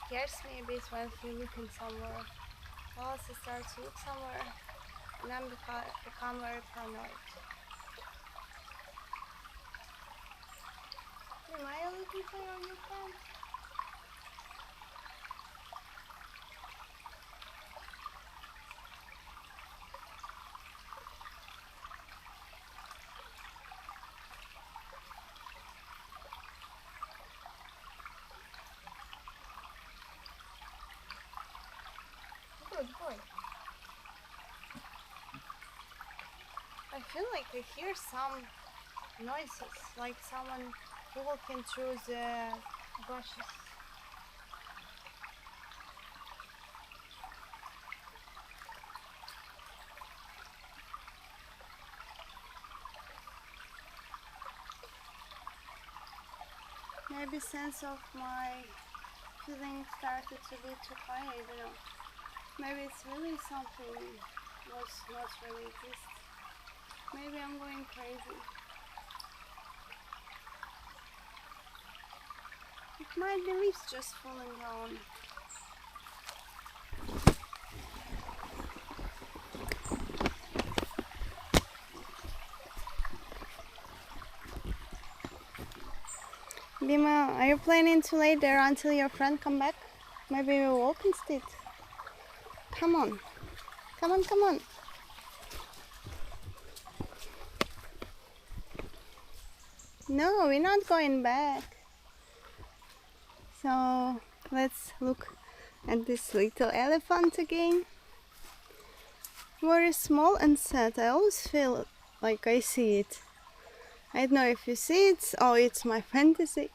scares me a bit when he's looking somewhere. Once he starts to look somewhere, and then become very paranoid. Am I looking for your new friend? Good boy. I feel like I hear some noises, like someone walking through the bushes. Maybe sense of my feeling started to be too high, I don't know. Maybe it's really something was not really exist. Maybe I'm going crazy. It might be leaves just falling down. Dima, are you planning to lay there until your friend come back? Maybe we'll walk instead. Come on. Come on, come on. No, we're not going back. So let's look at this little elephant again. Very small and sad. I always feel like I see it. I don't know if you see it or it's my fantasy.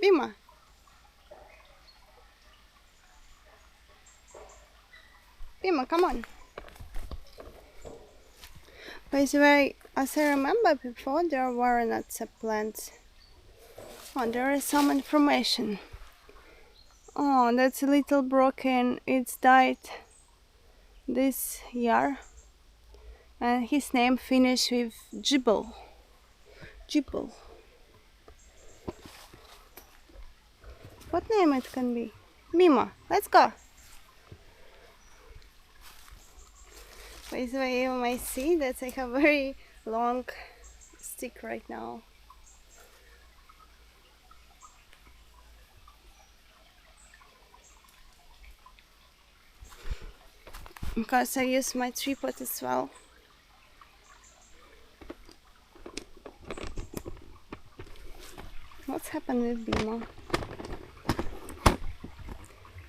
Bima. Bima, come on. By the way, as I remember before, there were not plants. Oh, there is some information. Oh, that's a little broken. It's died this year. And his name finished with Jibble. Jibble. What name it can be? Mima, let's go. By the way, you might see that I have a very long stick right now. Because I use my tripod as well. What's happened with Bima?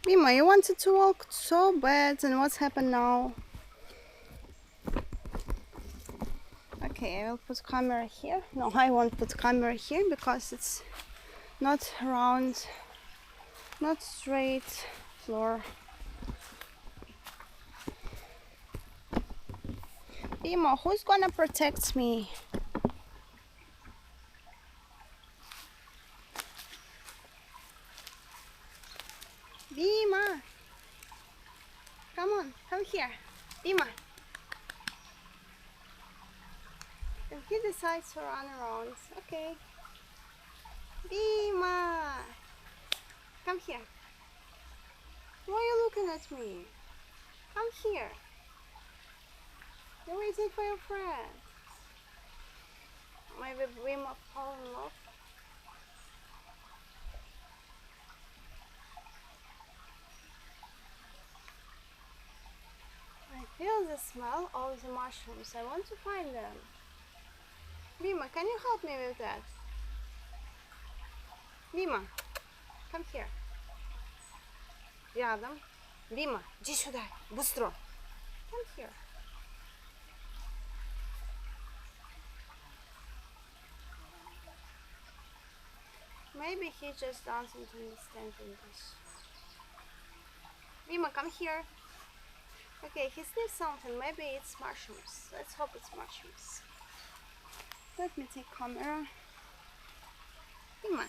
Bima, you wanted to walk so bad, and what's happened now? Okay, I will put camera here. No, I won't put camera here because it's not round, not straight floor. Bima, who's gonna protect me? Bima! Come on, come here. Bima! If he decides to run around, okay. Bima! Come here. Why are you looking at me? Come here. You're waiting for your friend. Maybe Bima fall in love. I feel the smell of the mushrooms. I want to find them. Bima, can you help me with that? Bima, come here. Рядом. Бима, иди сюда, быстро. Come here. Maybe he just doesn't understand English. Bima, come here. Okay, he sniffed something. Maybe it's mushrooms. Let's hope it's mushrooms. Let me take camera. Bima.